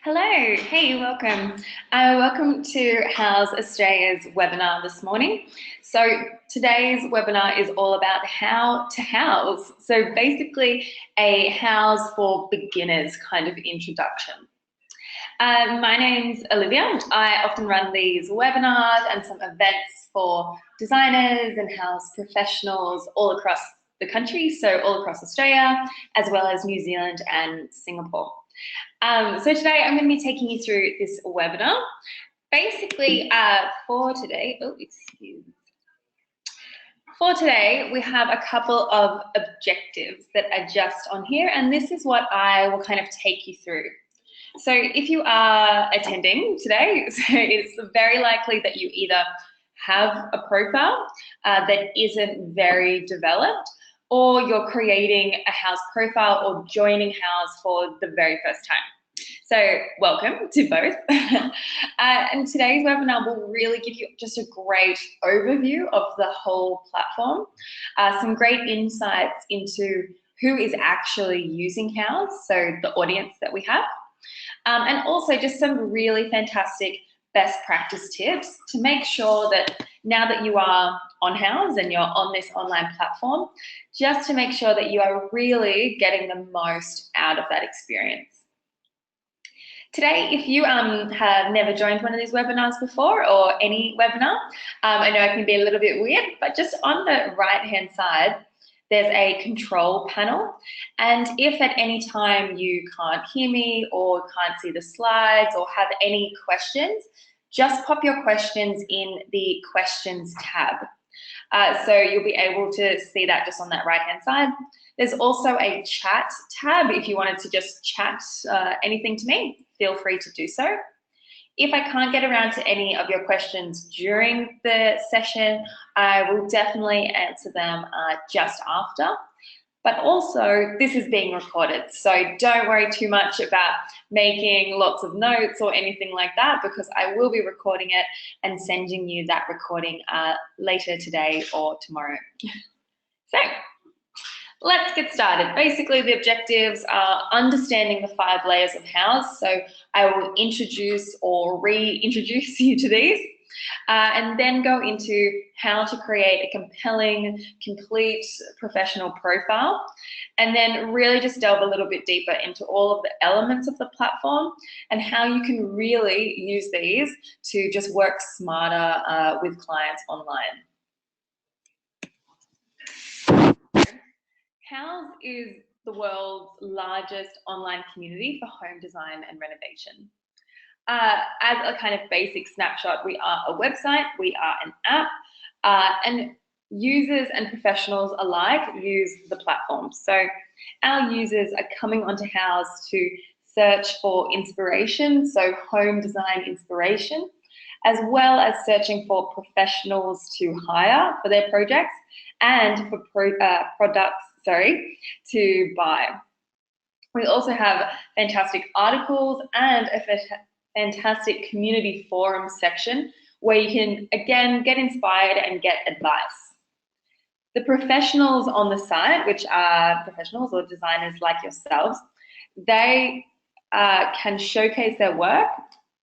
Hello, hey, welcome. Welcome to Houzz Australia's webinar this morning. So today's webinar is all about how to house. So basically a house for beginners kind of introduction. My name's Olivia. I often run these webinars and some events for designers and house professionals all across the country, so all across Australia, as well as New Zealand and Singapore. So today I'm going to be taking you through this webinar. Basically, for today, for today, we have a couple of objectives that are just on here, and this is what I will kind of take you through. So if you are attending today, so it's very likely that you either have a profile that isn't very developed, or you're creating a house profile or joining Houzz for the very first time. So welcome to both. And today's webinar will really give you just a great overview of the whole platform, some great insights into who is actually using Houzz, so the audience that we have, and also just some really fantastic best practice tips to make sure that now that you are on Houzz and you're on this online platform, just to make sure that you are really getting the most out of that experience. Today, if you have never joined one of these webinars before or any webinar, I know it can be a little bit weird, but just on the right-hand side, there's a control panel. And if at any time you can't hear me or can't see the slides or have any questions, just pop your questions in the questions tab. So you'll be able to see that just on that right-hand side. There's also a chat tab. If you wanted to just chat anything to me, feel free to do so. If I can't get around to any of your questions during the session, I will definitely answer them just after. But also, this is being recorded, so don't worry too much about making lots of notes or anything like that, because I will be recording it and sending you that recording later today or tomorrow. So, let's get started. Basically, the objectives are understanding the 5 layers of Houzz. So I will introduce or reintroduce you to these, and then go into how to create a compelling, complete professional profile, and then really just delve a little bit deeper into all of the elements of the platform and how you can really use these to just work smarter with clients online. Houzz is the world's largest online community for home design and renovation. As a kind of basic snapshot, we are a website, we are an app, and users and professionals alike use the platform. So our users are coming onto Houzz to search for inspiration, so home design inspiration, as well as searching for professionals to hire for their projects and for products to buy. We also have fantastic articles and a fantastic community forum section where you can, again, get inspired and get advice. The professionals on the site, which are professionals or designers like yourselves, they can showcase their work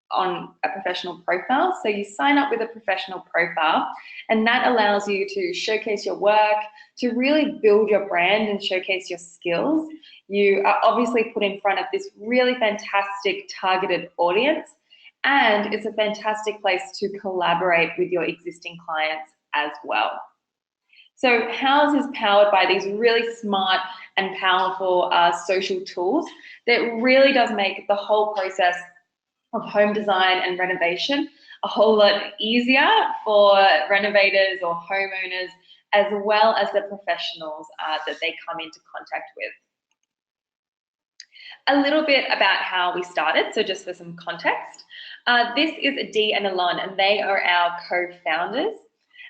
on a professional profile. So you sign up with a professional profile, and that allows you to showcase your work, to really build your brand and showcase your skills. You are obviously put in front of this really fantastic targeted audience, and it's a fantastic place to collaborate with your existing clients as well. So Houzz is powered by these really smart and powerful social tools that really does make the whole process of home design and renovation a whole lot easier for renovators or homeowners, as well as the professionals that they come into contact with. A little bit about how we started, so just for some context. This is Dee and Alon, and they are our co-founders.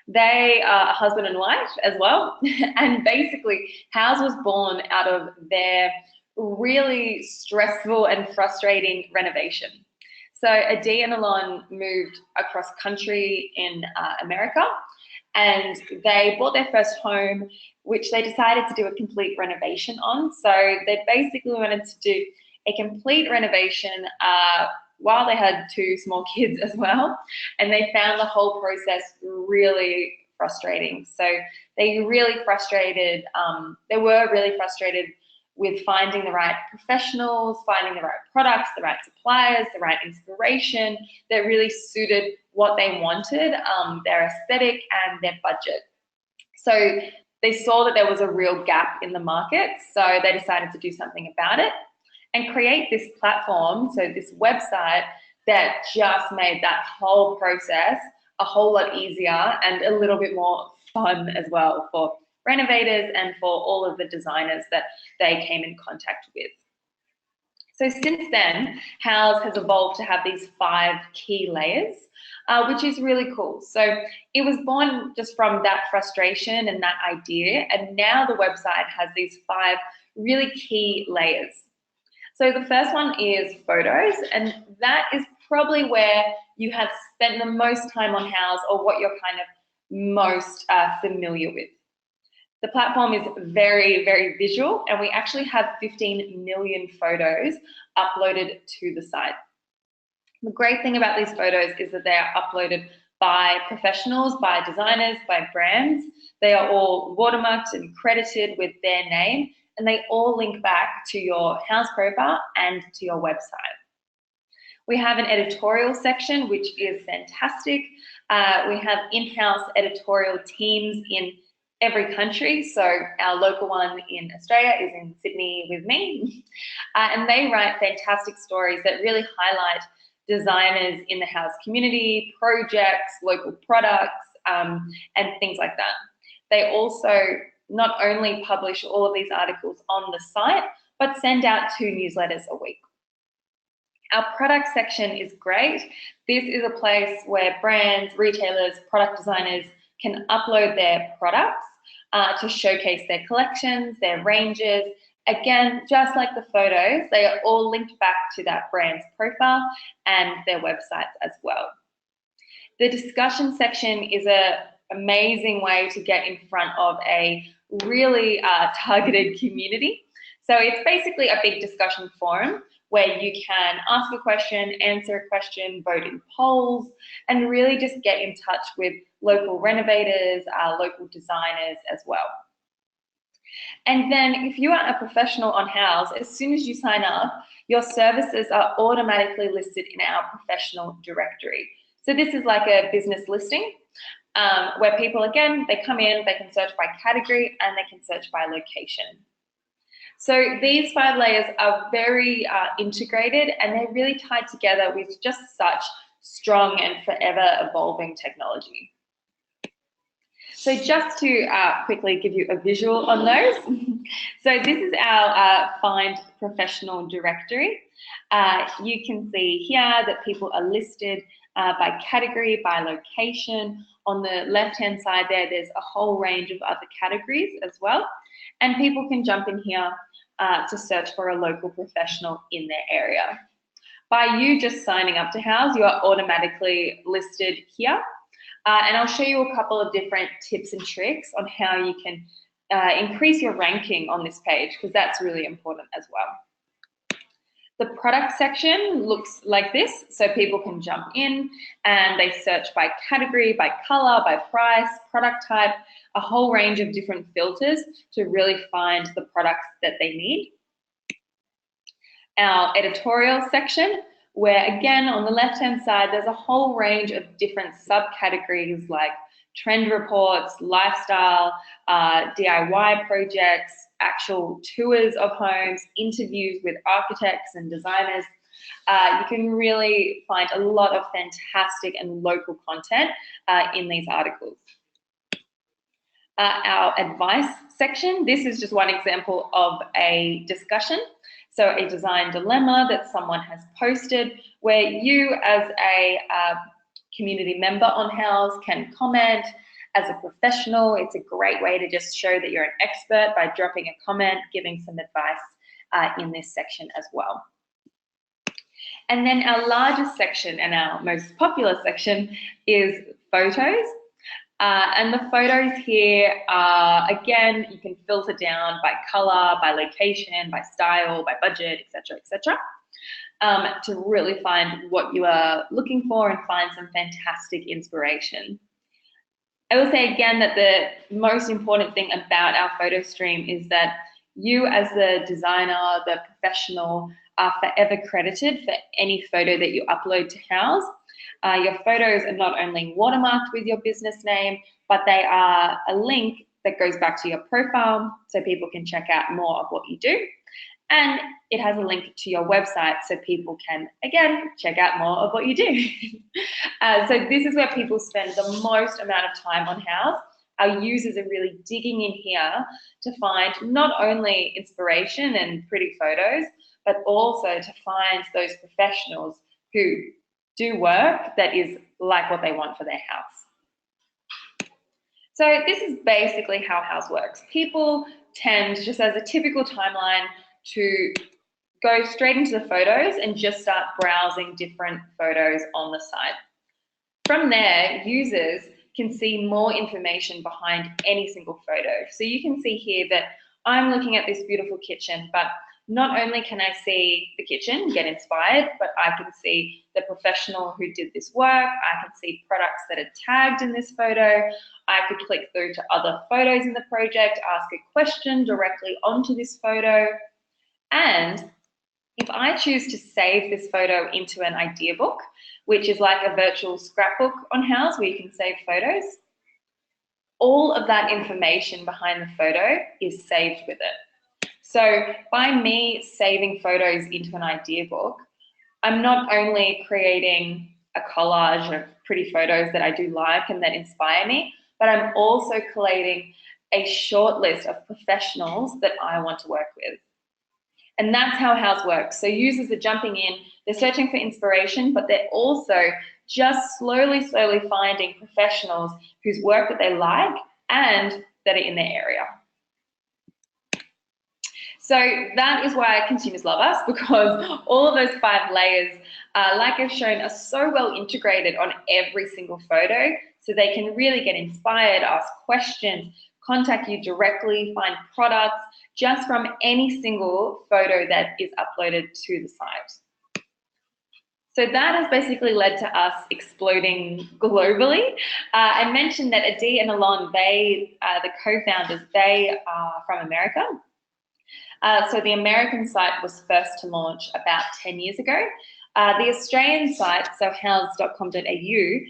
They are a husband and wife as well, and basically Houzz was born out of their really stressful and frustrating renovation. So Dee and Alon moved across country in America, and they bought their first home, which they decided to do a complete renovation on. So they basically wanted to do a complete renovation while they had 2 small kids as well, and they found the whole process really frustrating. So they were really frustrated with finding the right professionals, finding the right products, the right suppliers, the right inspiration that really suited what they wanted, their aesthetic and their budget. So they saw that there was a real gap in the market, so they decided to do something about it and create this platform, so this website that just made that whole process a whole lot easier and a little bit more fun as well for renovators and for all of the designers that they came in contact with. So since then, Houzz has evolved to have these 5 key layers, which is really cool. So it was born just from that frustration and that idea, and now the website has these 5 really key layers. So the first one is photos, and that is probably where you have spent the most time on Houzz, or what you're kind of most familiar with. The platform is very, very visual, and we actually have 15 million photos uploaded to the site. The great thing about these photos is that they are uploaded by professionals, by designers, by brands. They are all watermarked and credited with their name, and they all link back to your Houzz profile and to your website. We have an editorial section, which is fantastic. We have in-house editorial teams in every country. So our local one in Australia is in Sydney with me. And they write fantastic stories that really highlight designers in the Houzz community, projects, local products, and things like that. They also not only publish all of these articles on the site, but send out 2 newsletters a week. Our product section is great. This is a place where brands, retailers, product designers can upload their products to showcase their collections, their ranges. Again, just like the photos, they are all linked back to that brand's profile and their websites as well. The discussion section is an amazing way to get in front of a really targeted community. So it's basically a big discussion forum where you can ask a question, answer a question, vote in polls, and really just get in touch with local renovators, local designers as well. And then if you are a professional on Houzz, as soon as you sign up, your services are automatically listed in our professional directory. So this is like a business listing where people, again, they come in, they can search by category and they can search by location. So these 5 layers are very integrated, and they're really tied together with just such strong and forever evolving technology. So just to quickly give you a visual on those. So this is our Find Professional directory. You can see here that people are listed by category, by location. On the left-hand side there's a whole range of other categories as well. And people can jump in here to search for a local professional in their area. By you just signing up to Houzz, you are automatically listed here. And I'll show you a couple of different tips and tricks on how you can increase your ranking on this page, because that's really important as well. The product section looks like this, so people can jump in and they search by category, by color, by price, product type, a whole range of different filters to really find the products that they need. Our editorial section, where again on the left-hand side there's a whole range of different subcategories like trend reports, lifestyle, DIY projects, actual tours of homes, interviews with architects and designers. You can really find a lot of fantastic and local content in these articles. Our advice section, this is just one example of a discussion. So a design dilemma that someone has posted where you as a community member on Houzz can comment. As a professional, it's a great way to just show that you're an expert by dropping a comment, giving some advice in this section as well. And then our largest section and our most popular section is photos. And the photos here are, again, you can filter down by color, by location, by style, by budget, etc., to really find what you are looking for and find some fantastic inspiration. I will say again that the most important thing about our photo stream is that you as the designer, the professional, are forever credited for any photo that you upload to Houzz. Your photos are not only watermarked with your business name, but they are a link that goes back to your profile so people can check out more of what you do. And it has a link to your website so people can, again, check out more of what you do. So this is where people spend the most amount of time on Houzz. Our users are really digging in here to find not only inspiration and pretty photos, but also to find those professionals who do work that is like what they want for their house. So this is basically how Houzz works. People tend, just as a typical timeline, to go straight into the photos and just start browsing different photos on the site. From there, users can see more information behind any single photo. So you can see here that I'm looking at this beautiful kitchen, but not only can I see the kitchen, get inspired, but I can see the professional who did this work. I can see products that are tagged in this photo. I could click through to other photos in the project, ask a question directly onto this photo. And if I choose to save this photo into an idea book, which is like a virtual scrapbook on Houzz where you can save photos, all of that information behind the photo is saved with it. So by me saving photos into an idea book, I'm not only creating a collage of pretty photos that I do like and that inspire me, but I'm also collating a short list of professionals that I want to work with. And that's how Houzz works. So users are jumping in, they're searching for inspiration, but they're also just slowly finding professionals whose work that they like and that are in their area. So that is why consumers love us, because all of those 5 layers, like I've shown, are so well integrated on every single photo, so they can really get inspired, ask questions, contact you directly, find products, just from any single photo that is uploaded to the site. So that has basically led to us exploding globally. I mentioned that Adi and Alon, they, the co-founders, they are from America. So the American site was first to launch about 10 years ago. The Australian site, so houzz.com.au,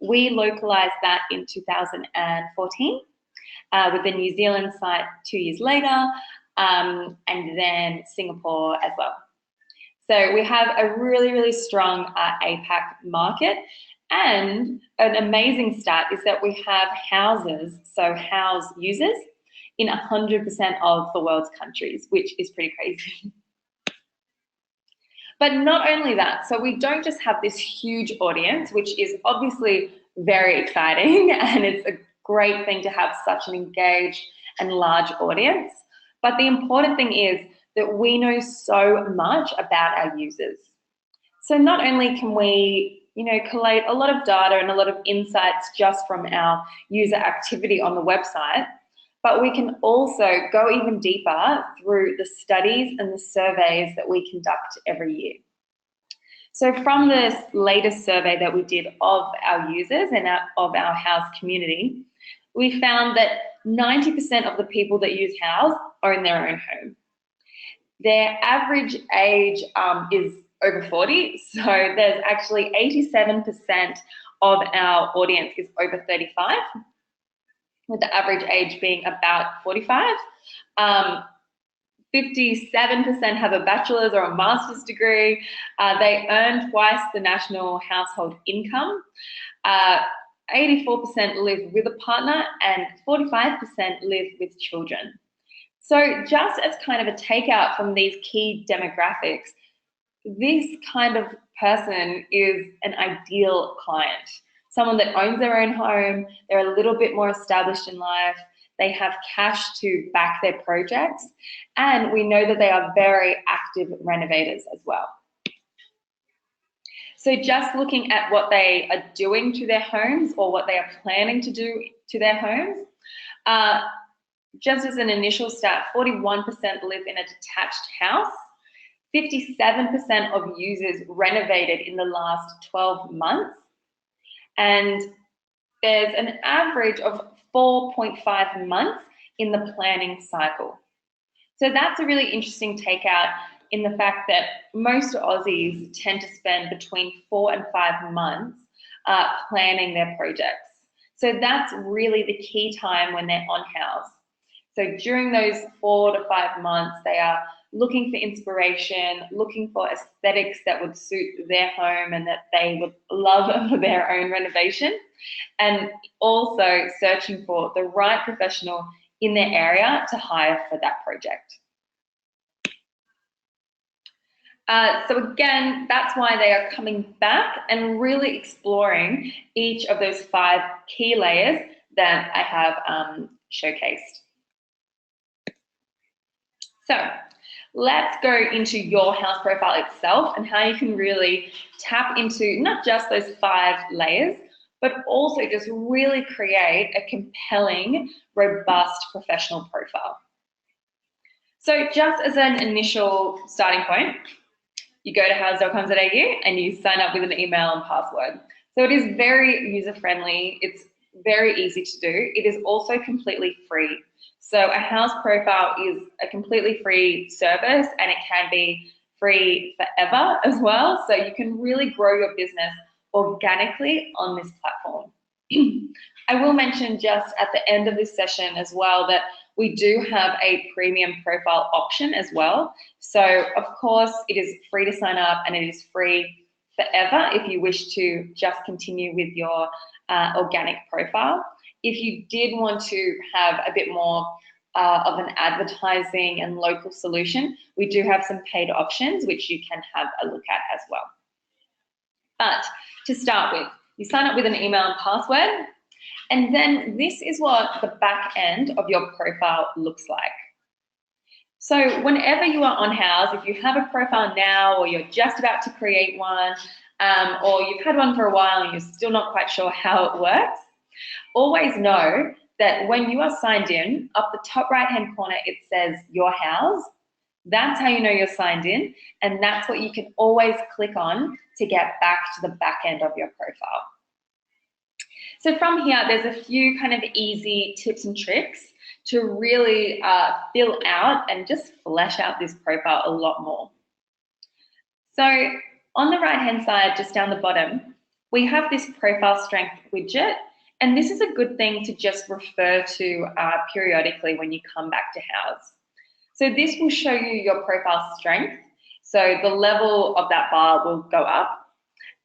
we localized that in 2014, with the New Zealand site 2 years later, and then Singapore as well. So we have a really strong APAC market, and an amazing stat is that we have houses, so Houzz users, in 100% of the world's countries, which is pretty crazy. But not only that, so we don't just have this huge audience, which is obviously very exciting, and it's a great thing to have such an engaged and large audience. But the important thing is that we know so much about our users. So not only can we, collate a lot of data and a lot of insights just from our user activity on the website, but we can also go even deeper through the studies and the surveys that we conduct every year. So from this latest survey that we did of our users and of our Houzz community, we found that 90% of the people that use Houzz are in their own home. Their average age is over 40, so there's actually 87% of our audience is over 35, with the average age being about 45. 57% have a bachelor's or a master's degree. They earn twice the national household income. 84% live with a partner and 45% live with children. So just as kind of a takeout from these key demographics, this kind of person is an ideal client. Someone that owns their own home, they're a little bit more established in life, they have cash to back their projects, and we know that they are very active renovators as well. So just looking at what they are doing to their homes or what they are planning to do to their homes, just as an initial stat, 41% live in a detached house, 57% of users renovated in the last 12 months, and there's an average of 4.5 months in the planning cycle. So that's a really interesting takeout in the fact that most Aussies tend to spend between 4 and 5 months planning their projects. So that's really the key time when they're on house. So during those 4 to 5 months, they are looking for inspiration, looking for aesthetics that would suit their home and that they would love for their own renovation, and also searching for the right professional in their area to hire for that project. So again, that's why they are coming back and really exploring each of those 5 key layers that I have showcased. So let's go into your house profile itself and how you can really tap into not just those 5 layers, but also just really create a compelling, robust professional profile. So just as an initial starting point, you go to houzz.com.au and you sign up with an email and password. So it is very user-friendly. It's very easy to do. It is also completely free. So a house profile is a completely free service, and it can be free forever as well. So you can really grow your business organically on this platform. I will mention just at the end of this session as well that we do have a premium profile option as well. So of course it is free to sign up and it is free forever if you wish to just continue with your organic profile. If you did want to have a bit more of an advertising and local solution, we do have some paid options which you can have a look at as well. But to start with, you sign up with an email and password, and then this is what the back end of your profile looks like. So whenever you are on Houzz, if you have a profile now or you're just about to create one, or you've had one for a while and you're still not quite sure how it works, always know that when you are signed in, up the top right-hand corner, it says Your Houzz. That's how you know you're signed in, and that's what you can always click on to get back to the back end of your profile. So from here, there's a few kind of easy tips and tricks to really fill out and just flesh out this profile a lot more. So on the right-hand side, just down the bottom, we have this profile strength widget, and this is a good thing to just refer to periodically when you come back to Houzz. So this will show you your profile strength. So the level of that bar will go up.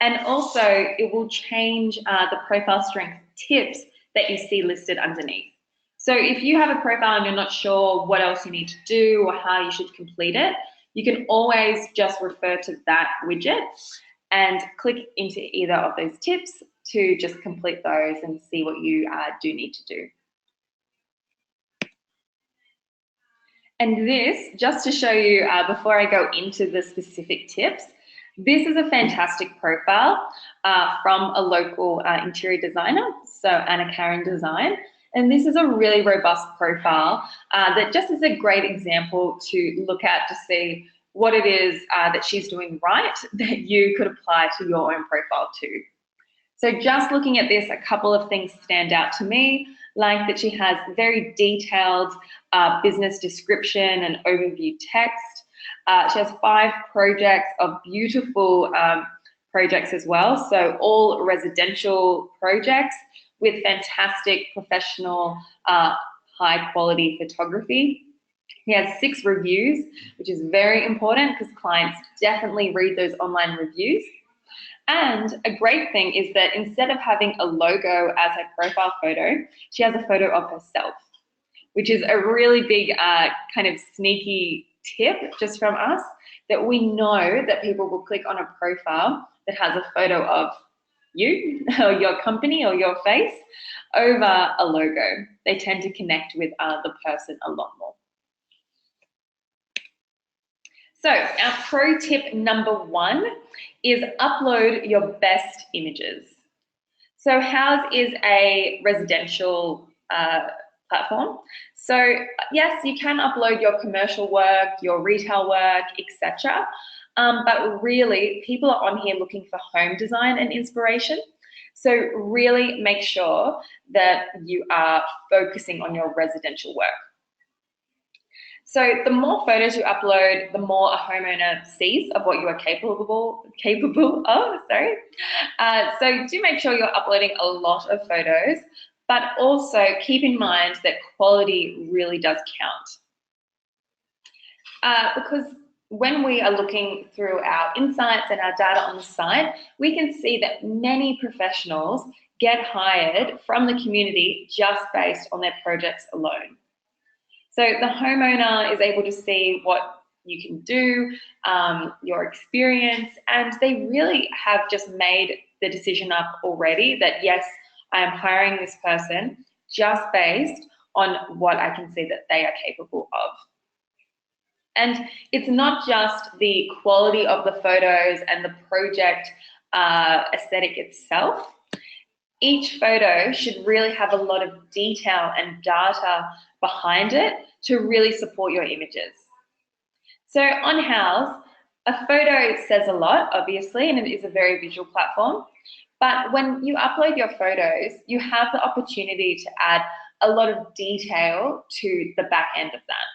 And also it will change the profile strength tips that you see listed underneath. So if you have a profile and you're not sure what else you need to do or how you should complete it, you can always just refer to that widget and click into either of those tips to just complete those and see what you do need to do. And this, just to show you before I go into the specific tips, this is a fantastic profile from a local interior designer, so Anna Karen Design. And this is a really robust profile that just is a great example to look at to see what it is that she's doing right that you could apply to your own profile too. So just looking at this, a couple of things stand out to me, like that she has very detailed business description and overview text. She has 5 projects of beautiful projects as well, so all residential projects with fantastic professional high quality photography. He has 6 reviews, which is very important because clients definitely read those online reviews. And a great thing is that instead of having a logo as her profile photo, she has a photo of herself, which is a really big kind of sneaky tip just from us, that we know that people will click on a profile that has a photo of you or your company or your face over a logo. They tend to connect with the person a lot more. So our pro tip number 1 is upload your best images. So Houzz is a residential platform. So yes, you can upload your commercial work, your retail work, etc. But really, people are on here looking for home design and inspiration. So really make sure that you are focusing on your residential work. So the more photos you upload, the more a homeowner sees of what you are capable of. So do make sure you're uploading a lot of photos, but also keep in mind that quality really does count. Because when we are looking through our insights and our data on the site, we can see that many professionals get hired from the community just based on their projects alone. So the homeowner is able to see what you can do, your experience, and they really have just made the decision up already that yes, I am hiring this person just based on what I can see that they are capable of. And it's not just the quality of the photos and the project aesthetic itself. Each photo should really have a lot of detail and data behind it to really support your images. So on Houzz, a photo says a lot, obviously, and it is a very visual platform. But when you upload your photos, you have the opportunity to add a lot of detail to the back end of that.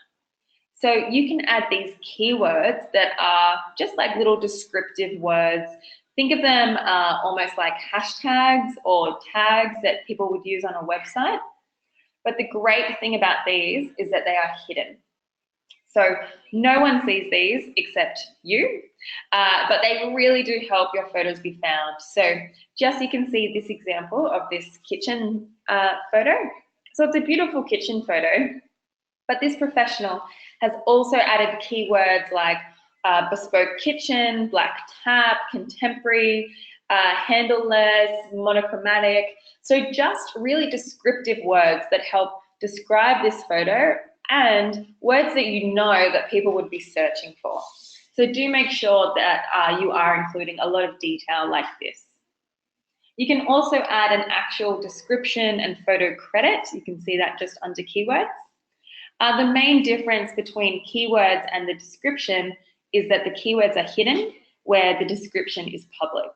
So you can add these keywords that are just like little descriptive words. Think of them almost like hashtags or tags that people would use on a website. But the great thing about these is that they are hidden. So no one sees these except you, but they really do help your photos be found. So just you can see this example of this kitchen photo. So it's a beautiful kitchen photo, but this professional has also added keywords like bespoke kitchen, black tap, contemporary, handleless, monochromatic. So just really descriptive words that help describe this photo and words that you know that people would be searching for. So do make sure that you are including a lot of detail like this. You can also add an actual description and photo credit. You can see that just under keywords. The main difference between keywords and the description is that the keywords are hidden, where the description is public.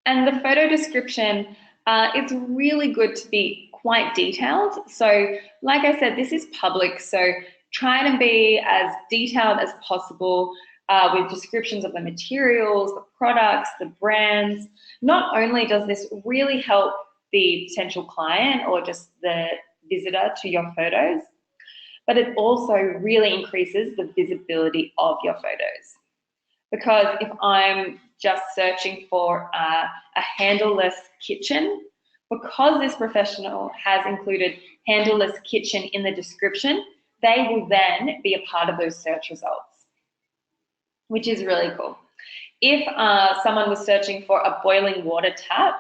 And the photo description, it's really good to be quite detailed. So like I said, this is public, so try to be as detailed as possible with descriptions of the materials, the products, the brands. Not only does this really help the potential client or just the visitor to your photos, but it also really increases the visibility of your photos. Because if I'm just searching for a handleless kitchen, because this professional has included handleless kitchen in the description, they will then be a part of those search results, which is really cool. If someone was searching for a boiling water tap,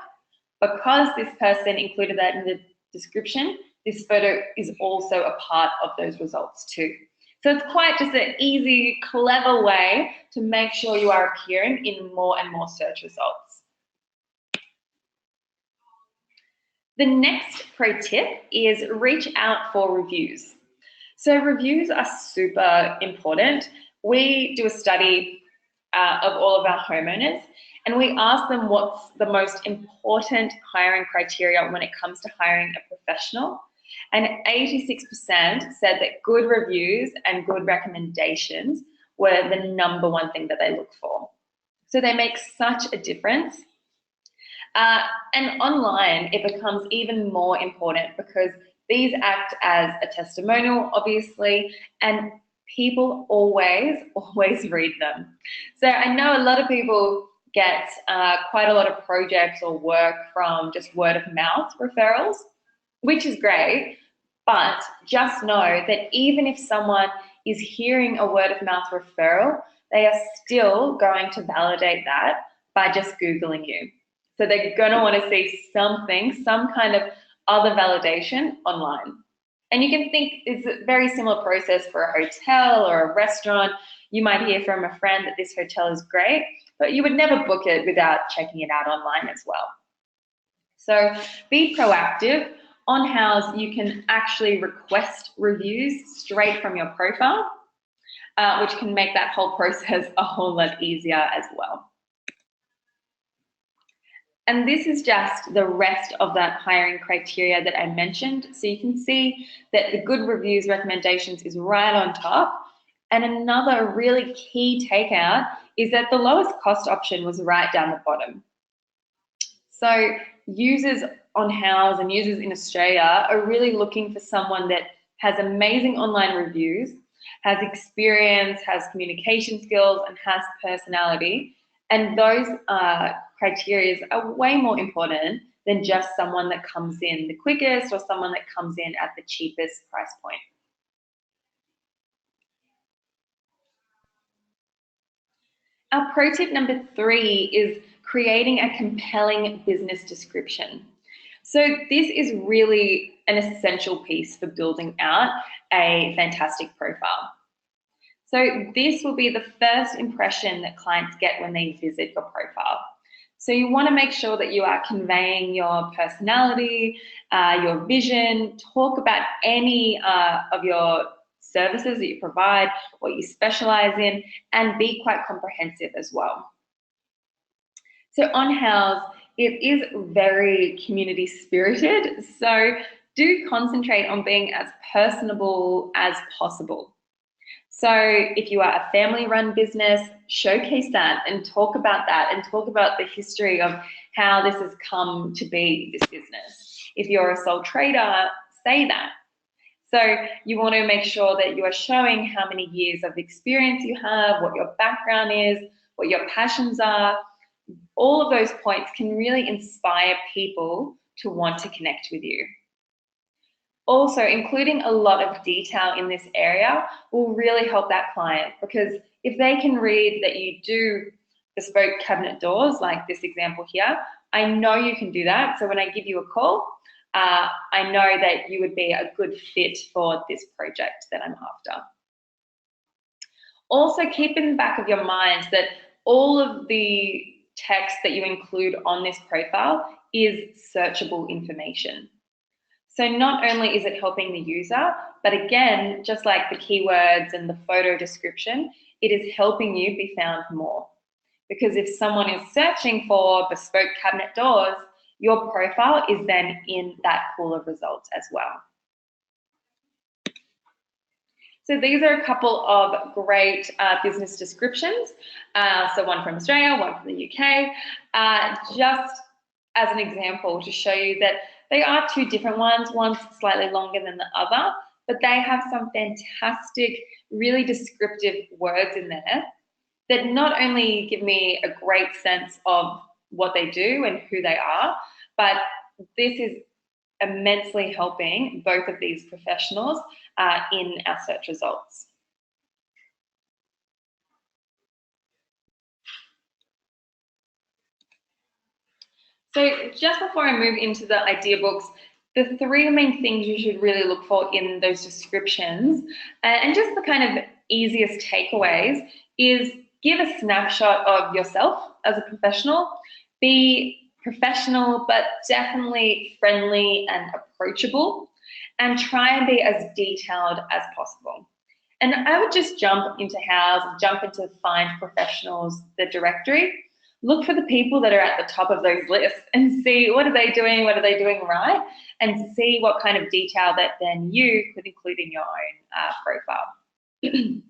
because this person included that in the description, this photo is also a part of those results too. So it's quite just an easy, clever way to make sure you are appearing in more and more search results. The next pro tip is reach out for reviews. So reviews are super important. We do a study of all of our homeowners, and we ask them what's the most important hiring criteria when it comes to hiring a professional. And 86% said that good reviews and good recommendations were the #1 thing that they look for. So they make such a difference. And online, it becomes even more important because these act as a testimonial, obviously, and people always read them. So I know a lot of people get quite a lot of projects or work from just word of mouth referrals, which is great, but just know that even if someone is hearing a word of mouth referral, they are still going to validate that by just Googling you. So they're going to want to see something, some kind of other validation online. And you can think it's a very similar process for a hotel or a restaurant. You might hear from a friend that this hotel is great, but you would never book it without checking it out online as well. So be proactive. On Houzz, you can actually request reviews straight from your profile, which can make that whole process a whole lot easier as well. And this is just the rest of that hiring criteria that I mentioned. So you can see that the good reviews recommendations is right on top. And another really key takeout is that the lowest cost option was right down the bottom. So users on Houzz and users in Australia are really looking for someone that has amazing online reviews, has experience, has communication skills, and has personality. And those criteria are way more important than just someone that comes in the quickest or someone that comes in at the cheapest price point. Our pro tip number 3 is creating a compelling business description. So this is really an essential piece for building out a fantastic profile. So this will be the first impression that clients get when they visit your profile. So you want to make sure that you are conveying your personality, your vision, talk about any of your services that you provide, what you specialize in, and be quite comprehensive as well. So on Houzz, it is very community spirited, so do concentrate on being as personable as possible. So if you are a family-run business, showcase that and talk about that and talk about the history of how this has come to be this business. If you're a sole trader, say that. So you want to make sure that you are showing how many years of experience you have, what your background is, what your passions are. All of those points can really inspire people to want to connect with you. Also, including a lot of detail in this area will really help that client, because if they can read that you do bespoke cabinet doors, like this example here, I know you can do that. So when I give you a call, I know that you would be a good fit for this project that I'm after. Also, keep in the back of your mind that all of the text that you include on this profile is searchable information. So not only is it helping the user, but again, just like the keywords and the photo description, it is helping you be found more. Because if someone is searching for bespoke cabinet doors, your profile is then in that pool of results as well. So these are a couple of great business descriptions. So one from Australia, one from the UK, just as an example to show you that they are two different ones. One's slightly longer than the other, but they have some fantastic, really descriptive words in there that not only give me a great sense of what they do and who they are, but this is immensely helping both of these professionals in our search results. So just before I move into the Ideabooks, the 3 main things you should really look for in those descriptions, and just the kind of easiest takeaways, is give a snapshot of yourself as a professional. Be professional, but definitely friendly and approachable, and try and be as detailed as possible. And I would just jump into Houzz, jump into Find Professionals, the directory. Look for the people that are at the top of those lists and see what are they doing right, and see what kind of detail that then you could include in your own profile.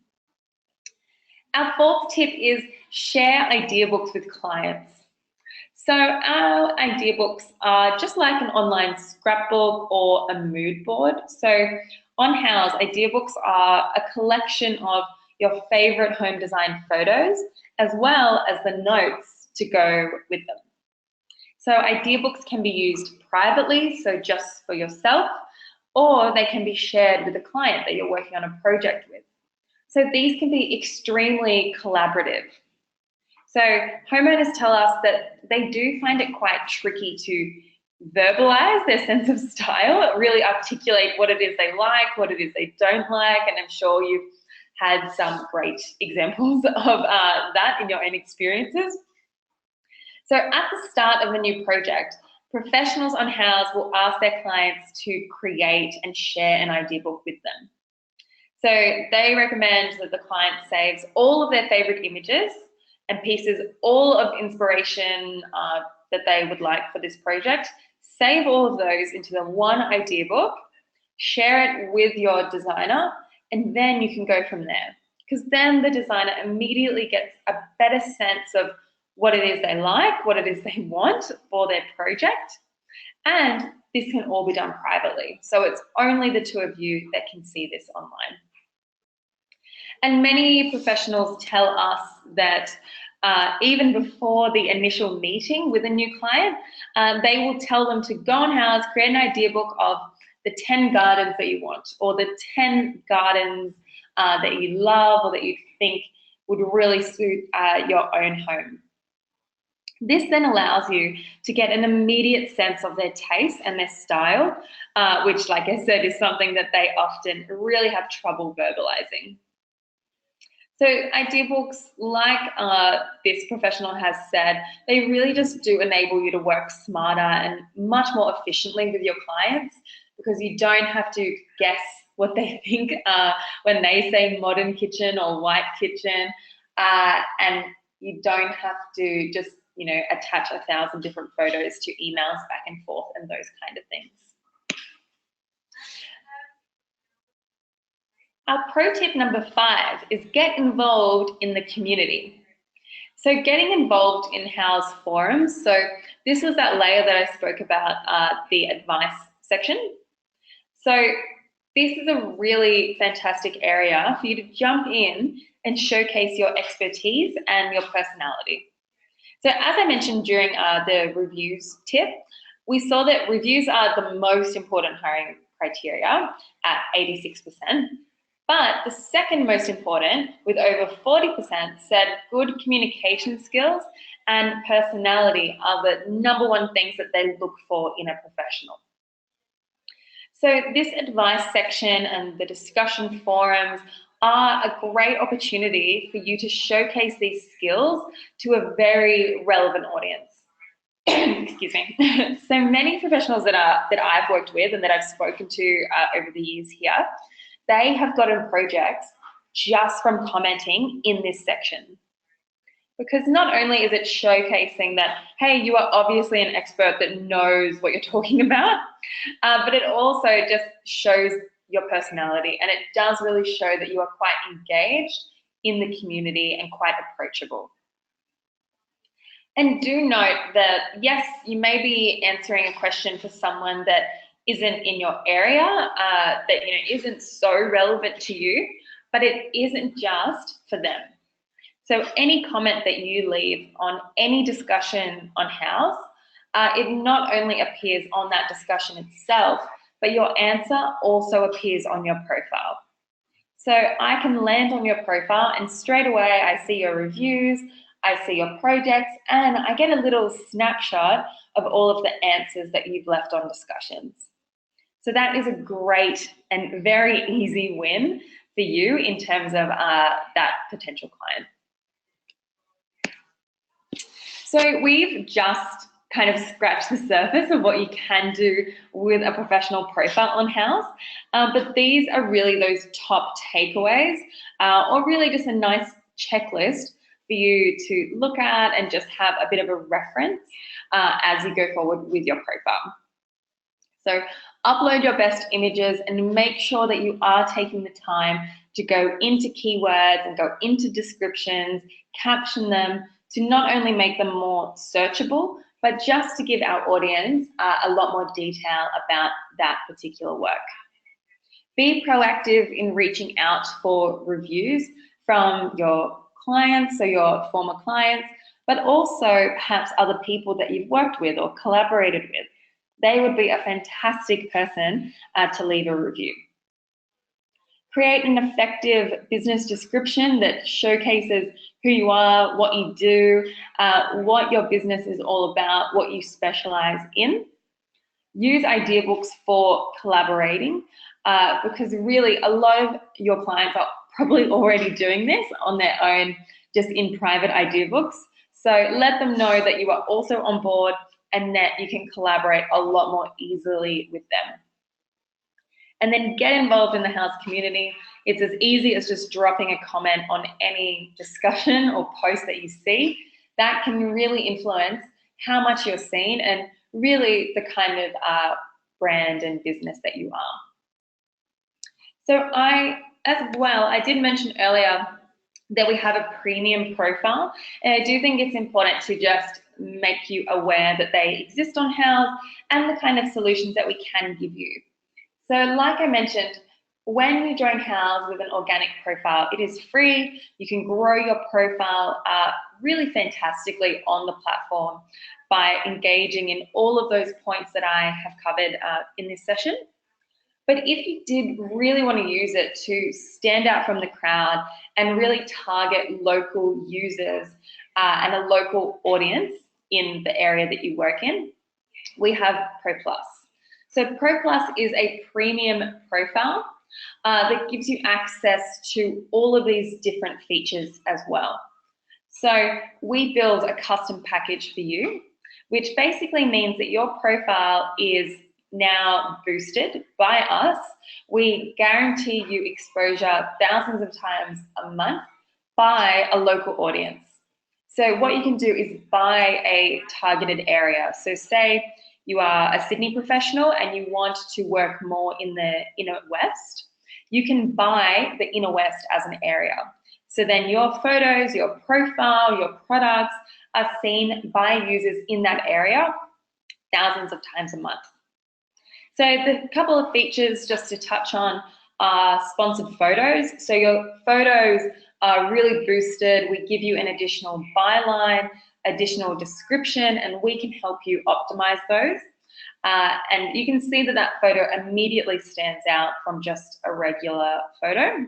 Our 4th tip is share Ideabooks with clients. So our Ideabooks are just like an online scrapbook or a mood board. So on Houzz, Ideabooks are a collection of your favorite home design photos, as well as the notes to go with them. So Ideabooks can be used privately, so just for yourself, or they can be shared with a client that you're working on a project with. So these can be extremely collaborative. So homeowners tell us that they do find it quite tricky to verbalize their sense of style, really articulate what it is they like, what it is they don't like, and I'm sure you've had some great examples of that in your own experiences. So at the start of a new project, professionals on Houzz will ask their clients to create and share an idea book with them. So they recommend that the client saves all of their favorite images and pieces, all of inspiration that they would like for this project, save all of those into the one idea book, share it with your designer, and then you can go from there. Because then the designer immediately gets a better sense of what it is they like, what it is they want for their project. And this can all be done privately. So it's only the two of you that can see this online. And many professionals tell us that even before the initial meeting with a new client, they will tell them to go on Houzz, create an idea book of the 10 gardens that you want, or the 10 gardens that you love or that you think would really suit your own home. This then allows you to get an immediate sense of their taste and their style, which, like I said, is something that they often really have trouble verbalizing. So idea books, like this professional has said, they really just do enable you to work smarter and much more efficiently with your clients, because you don't have to guess what they think when they say modern kitchen or white kitchen, and you don't have to just, you know, attach 1,000 different photos to emails back and forth and those kind of things. Our pro tip number 5 is get involved in the community. So getting involved in Houzz forums. So this was that layer that I spoke about, the advice section. So this is a really fantastic area for you to jump in and showcase your expertise and your personality. So as I mentioned during the reviews tip, we saw that reviews are the most important hiring criteria at 86%. But the second most important, with over 40%, said good communication skills and personality are the number one things that they look for in a professional. So this advice section and the discussion forums are a great opportunity for you to showcase these skills to a very relevant audience. Excuse me. So many professionals that I've worked with and that I've spoken to over the years here, they have gotten projects just from commenting in this section. Because not only is it showcasing that, hey, you are obviously an expert that knows what you're talking about, but it also just shows your personality, and it does really show that you are quite engaged in the community and quite approachable. And do note that, yes, you may be answering a question for someone that isn't in your area, that isn't so relevant to you, but it isn't just for them. So any comment that you leave on any discussion on Houzz, it not only appears on that discussion itself, but your answer also appears on your profile. So I can land on your profile and straight away I see your reviews, I see your projects, and I get a little snapshot of all of the answers that you've left on discussions. So that is a great and very easy win for you in terms of that potential client. So we've just kind of scratched the surface of what you can do with a professional profile on Houzz, but these are really those top takeaways, or really just a nice checklist for you to look at and just have a bit of a reference as you go forward with your profile. So upload your best images and make sure that you are taking the time to go into keywords and go into descriptions, caption them to not only make them more searchable, but just to give our audience a lot more detail about that particular work. Be proactive in reaching out for reviews from your clients, so your former clients, but also perhaps other people that you've worked with or collaborated with. They would be a fantastic person to leave a review. Create an effective business description that showcases who you are, what you do, what your business is all about, what you specialize in. Use Ideabooks for collaborating because really a lot of your clients are probably already doing this on their own, just in private Ideabooks. So let them know that you are also on board and that you can collaborate a lot more easily with them. And then get involved in the Houzz community. It's as easy as just dropping a comment on any discussion or post that you see. That can really influence how much you're seen and really the kind of brand and business that you are. So I did mention earlier that we have a premium profile, and I do think it's important to just make you aware that they exist on Houzz and the kind of solutions that we can give you. So like I mentioned, when you join Houzz with an organic profile, it is free. You can grow your profile really fantastically on the platform by engaging in all of those points that I have covered in this session. But if you did really want to use it to stand out from the crowd and really target local users and a local audience in the area that you work in, we have Pro Plus. So Pro Plus is a premium profile that gives you access to all of these different features as well. So we build a custom package for you, which basically means that your profile is now boosted by us. We guarantee you exposure thousands of times a month by a local audience. So what you can do is buy a targeted area. So say you are a Sydney professional and you want to work more in the inner west, you can buy the inner west as an area. So then your photos, your profile, your products are seen by users in that area thousands of times a month. So the couple of features just to touch on are sponsored photos. So your photos are really boosted. We give you an additional byline, additional description, and we can help you optimize those. And you can see that that photo immediately stands out from just a regular photo.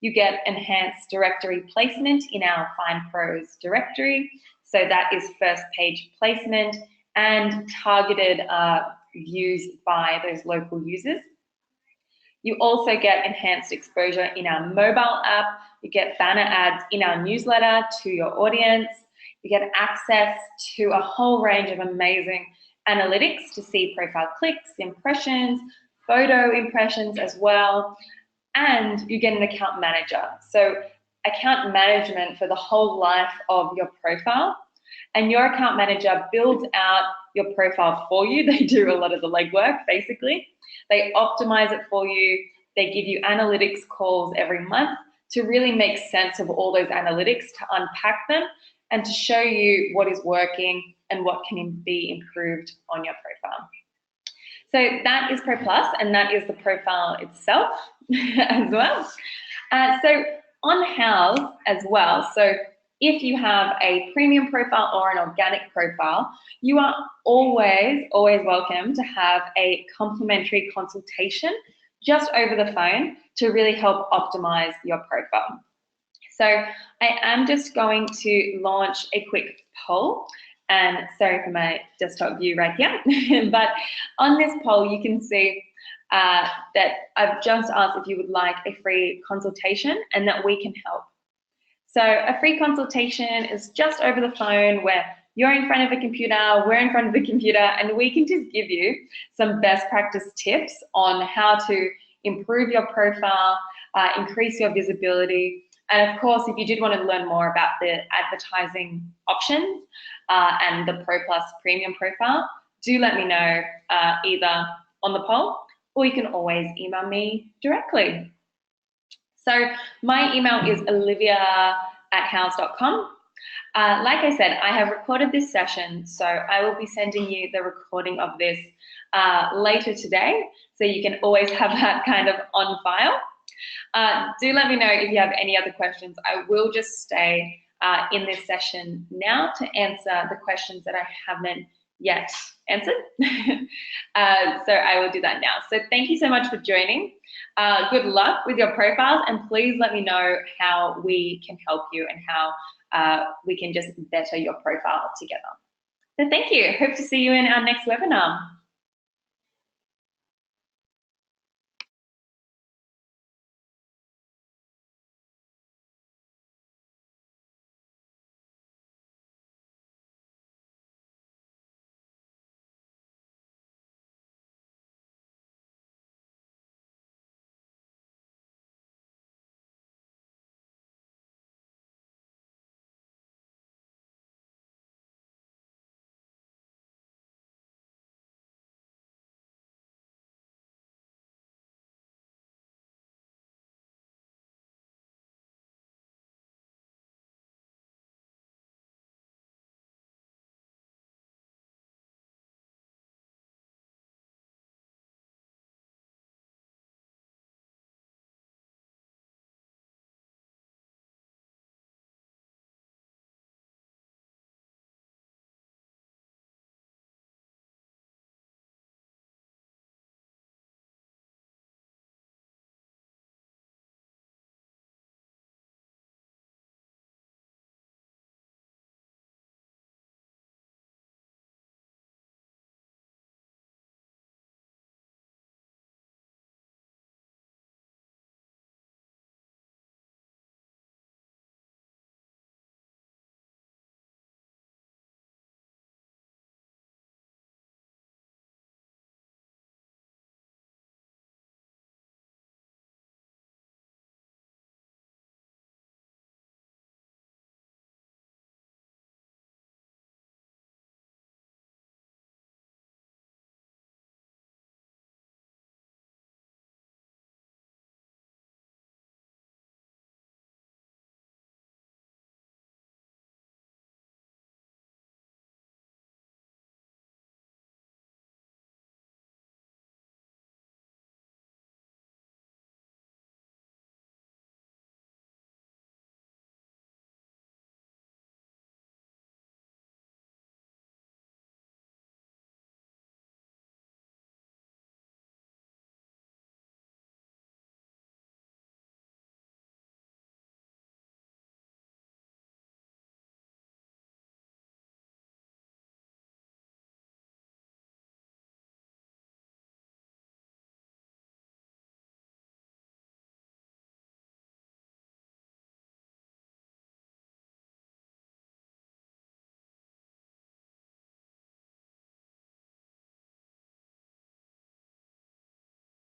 You get enhanced directory placement in our Find Pros directory. So that is first page placement and targeted views by those local users. You also get enhanced exposure in our mobile app. You get banner ads in our newsletter to your audience. You get access to a whole range of amazing analytics to see profile clicks, impressions, photo impressions as well. And you get an account manager. So account management for the whole life of your profile. And your account manager builds out your profile for you. They do a lot of the legwork, basically. They optimize it for you. They give you analytics calls every month to really make sense of all those analytics, to unpack them, and to show you what is working and what can be improved on your profile. So that is Pro Plus, and that is the profile itself as well. So on Houzz as well, so if you have a premium profile or an organic profile, you are always welcome to have a complimentary consultation just over the phone to really help optimize your profile. So I am just going to launch a quick poll, and sorry for my desktop view right here, but on this poll you can see that I've just asked if you would like a free consultation and that we can help. So a free consultation is just over the phone where you're in front of a computer, we're in front of the computer, and we can just give you some best practice tips on how to improve your profile, increase your visibility. And of course, if you did want to learn more about the advertising options and the Pro Plus premium profile, do let me know either on the poll or you can always email me directly. So my email is olivia@houzz.com. Like I said, I have recorded this session, so I will be sending you the recording of this later today, so you can always have that kind of on file. Do let me know if you have any other questions. I will just stay in this session now to answer the questions that I haven't yet answered. So I will do that now. So thank you so much for joining. Good luck with your profiles, and please let me know how we can help you and how we can just better your profile together. So thank you. Hope to see you in our next webinar.